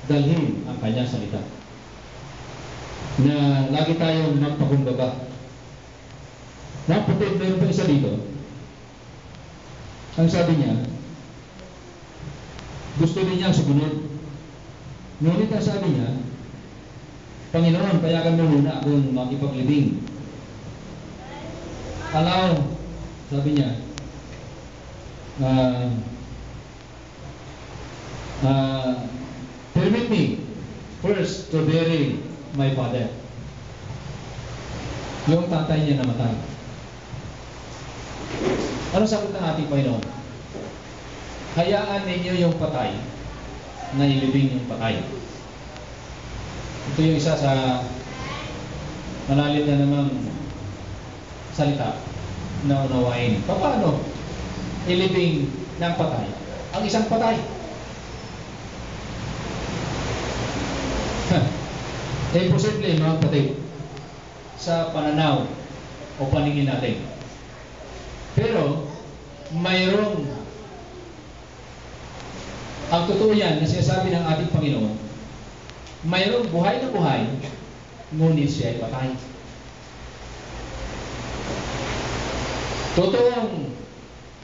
dalhin ang kanyang salita. Na lagi tayong magpakumbaba. Napatid, meron pa isa dito. Ang sabi niya, gusto din niyang sumunod. Ngunit ang sabi niya, Panginoon, payagan mo muna akong makipaglibing. Allow, sabi niya, permit me first to bury my father. Yung tatay niya namatay. Ano sagot ng ating Panginoon? Hayaan ninyo yung patay na ilibing yung patay. Ito yung isa sa malalim na namang salita na unawain. Paano ilibing ng patay ang isang patay? Imposible, mga kapatid, sa pananaw o paningin natin. Pero mayroong ang totoo yan na sinasabi ng ating Panginoon, mayroong buhay na buhay, ngunit siya ay patay. Totoong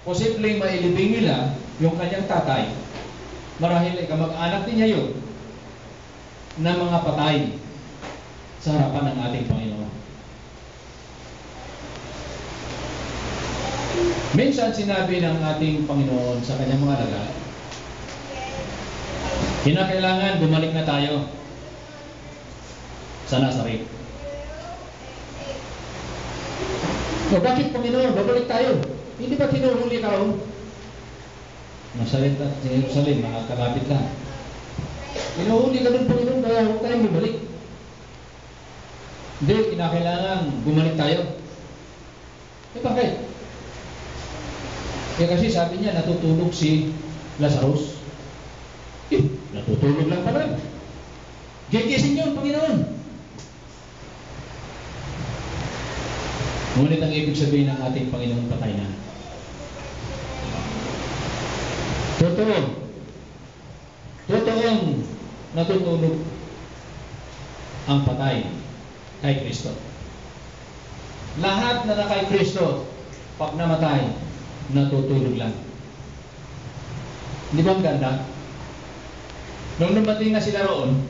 posibleng mailibing nila yung kanyang tatay, marahil ay kamag-anak din niya yun, na mga patay sa harapan ng ating Panginoon. Minsan sinabi ng ating Panginoon sa kanyang mga alagad, kinakailangan bumalik na tayo sa Nazaret. O bakit, Panginoon, babalik tayo? Hindi ba tinuhuli ka ron? Nazaret at Jerusalem, makakalapit lang. Tinuhuli ka ron, Panginoon, kaya huwag tayong bumalik. Hindi, kinakailangan bumalik tayo. Bakit? Kasi sabi niya, natutulog si Lazarus. Natutulog lang pala. Gigising yun, Panginoon. Ngunit ang ibig sabihin ng ating Panginoon, patay na. Totoong natutulog ang patay kay Kristo. Lahat na kay Kristo, pag namatay, natutulog lang. Di ba ang ganda? Nung dumating na sila roon,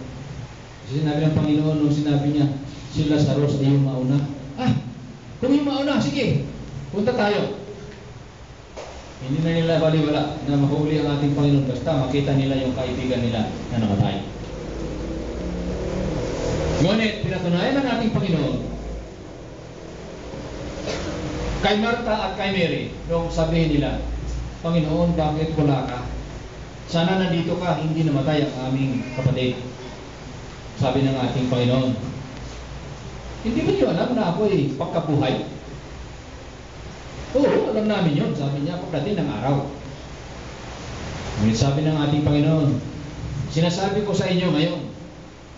sinabi ng Panginoon, nung sinabi niya, si Lazarus ay yung mauna. Kung yung mauna, sige, punta tayo. Hindi na nila baliwala na mahuli ang ating Panginoon, basta makita nila yung kaibigan nila na namatay. Ngunit, pinatunayan ng ating Panginoon, kay Martha at kay Mary, nung sabihin nila, Panginoon, bakit wala ka? Sana nandito ka, hindi namatay ang aming kapatid. Sabi ng ating Panginoon, hindi ba niyo alam na ako ay pagkabuhay? Oo, alam namin yun. Sabi niya, pagdating ng araw. Ngunit sabi ng ating Panginoon, sinasabi ko sa inyo ngayon,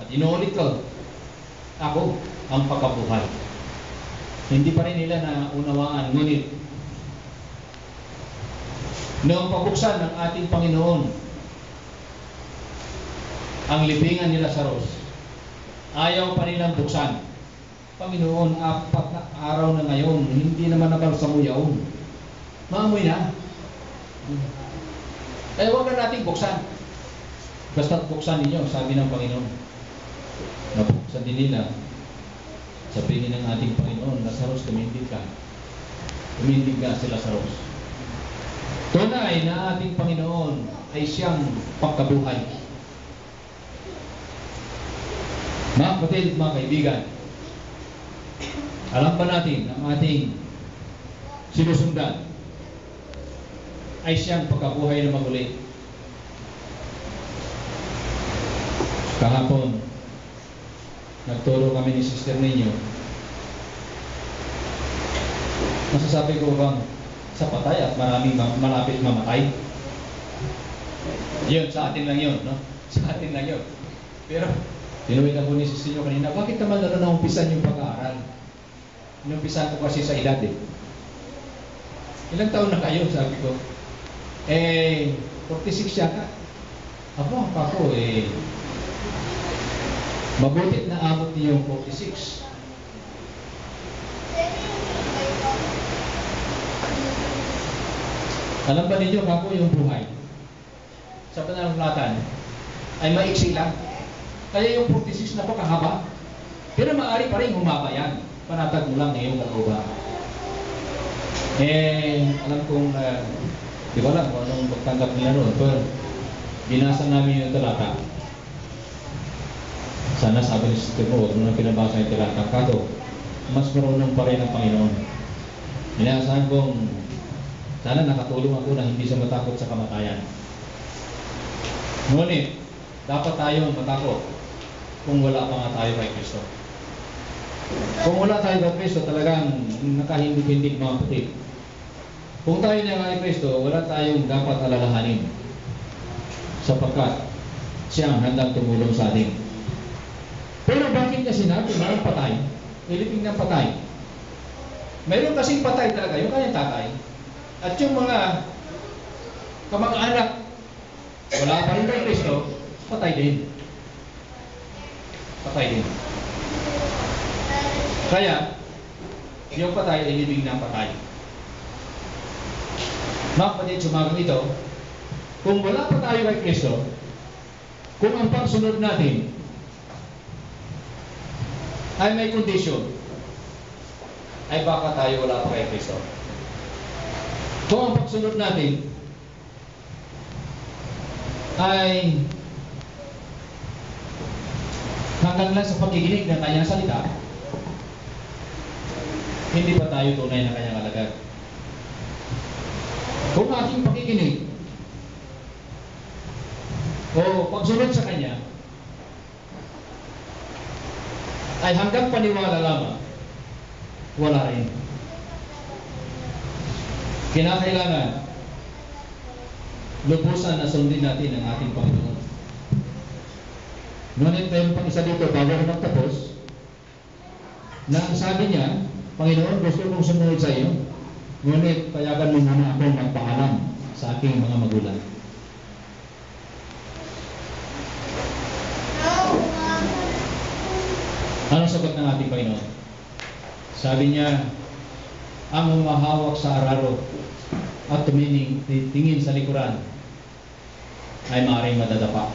at inuulit ko, ako ang pagkabuhay. Hindi pa rin nila na unawaan, ngunit noong pabuksan ng ating Panginoon ang libingan ni Lazarus, ayaw pa nilang buksan. Panginoon, 4 na araw na ngayon, hindi naman nabalsamuyaw. Maamoy na. Huwag na natin buksan. Basta buksan ninyo, sabi ng Panginoon. Nabuksan din nila. Sabihin ng ating Panginoon, Lazarus, tumindig ka. Tumindig ka si Lazarus. Tunay na ating Panginoon ay siyang pagkabuhay. Mga kapatid, mga kaibigan, alam ba natin ang ating sinusundan ay siyang pagkabuhay na maguli? Kahapon, nagturo kami ni Sister ninyo. Masasabi ko bang sa patay at maraming malapit mamatay? Yun, sa atin lang yun, no? Sa atin lang yun. Pero, tinuwi na po ni Sister nyo kanina, bakit naman naumpisan yung pag-aaral? Inumpisan ko kasi sa edad eh. Ilang taon na kayo, sabi ko? 46 siya ka. Ako Mabutit na abot niyo yung 46. Alam ba ninyo kako yung buhay sa pananaglatan ay maiksi lang. Kaya yung 46 napakahaba. Pero maaari pa rin humaba yan. Panatag mo lang ngayong kalooban. Alam kong, di ba lang kung anong magtanggap nila noon. Pero binasa namin yung talata. Sana sabi ni Sister Mo, huwag mo nang pinabasa yung talata. Kato, mas marunong pa rin ang Panginoon. Inaasahan kong sana nakatulong ako na hindi siya matakot sa kamatayan. Ngunit, dapat tayong matakot kung wala pa nga tayo kay Kristo. Kung wala tayo kay Kristo, talagang nakahindig-hindig mga puti. Kung tayo na kay Kristo, wala tayong dapat alalahanin sapagkat siya ang handang tumulong sa atin. Pero bakit niya sinabi na patay? Iliping ng patay. Mayroon kasing patay talaga, yung kanyang tatay. At yung mga kamag-anak, wala pa rin kay Kristo, patay din. Patay din. Kaya, yung patay ay libing ng patay. Mga kapatid, sumagang ito, kung wala pa tayo kay Kristo, kung ang pagsunod natin ay may kondisyon, ay baka tayo wala pa kay Kristo. Kung ang pagsunod natin ay hanggang lang sa pakikinig ng kanyang salita, hindi pa tayo tunay na kanyang alagad. Kung ating pakikinig o pagsunod sa kanya ay hanggang paniwala lamang, wala rin. Kinakailangan lubusan na sundin natin ang ating Panginoon. Ngunit mayroon pang isa dito bago ko magtapos na sabi niya, Panginoon, gusto kong sumunod sa iyo, ngunit payagan mo muna ako magpaalam sa aking mga magulang. Anong sagot ng ating Panginoon? Sabi niya, ang humahawak sa araro at tingin sa likuran ay maaaring madadapa.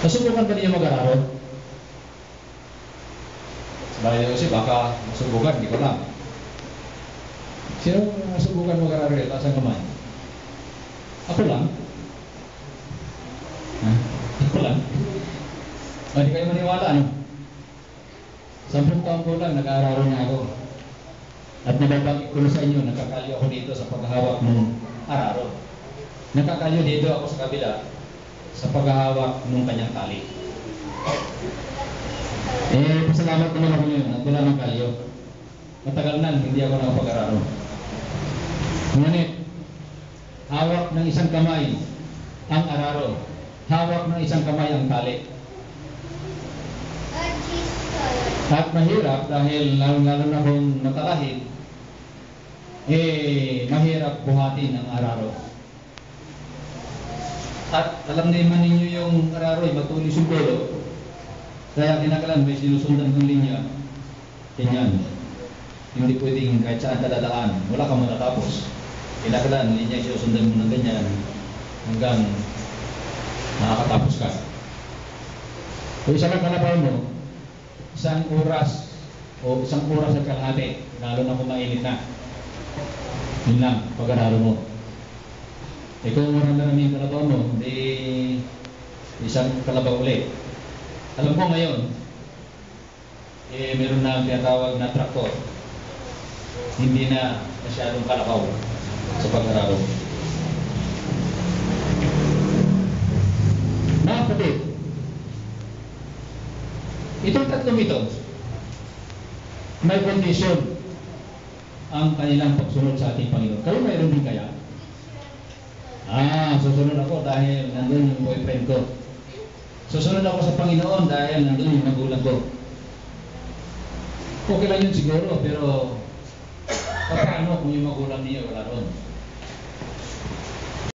Nasubukan ba niya mag-araro? Sabi kasi baka nasubukan, hindi ko lang. Sino nasubukan mag-araro yun? Taas ang kamay. Ako lang. Ako lang. Hindi kayo maniwala, ano? 10 taon ko lang, nag-aararo na ako. At nababanggit ko na sa inyo, nakakalyo ako dito sa paghahawak ng araro. Nakakalyo dito ako sa kabila sa paghahawak ng kanyang tali. Pasalamat naman ako ngayon at wala ng kalyo. Matagal na, hindi ako nakapag-araro. Ngunit, hawak ng isang kamay ang araro. Hawak ng isang kamay ang tali. At mahirap dahil lalo na kung matalahid, mahirap buhatin ang araro. At alam naman ninyo yung araro ay matulis yung dulo. Kaya kinakailangan may sinusundan ng linya. Ganyan. Hindi pwedeng kahit saan dadaan. Wala kang matatapos. Kinakailangan linya sinusundan mo ng ganyan hanggang makakatapos ka. Kung isa lang kalabaw mo, isang oras at kalahati, lalo na kung mainit na. Yun lang, pag-araro mo. Kung marami yung kalabaw mo, hindi isang kalabaw ulit. Alam ko ngayon, meron na ang tinatawag na traktor. Hindi na masyadong kalabaw sa pag-araro. Mga kapatid, itong tatlong ito, may kondisyon ang kanilang pagsunod sa ating Panginoon. Kayo mayroon din kaya? Susunod ako dahil nandun yung boyfriend ko. Susunod ako sa Panginoon dahil nandun yung magulang ko. Okay lang yun siguro, pero paano kung yung magulang niya wala ron?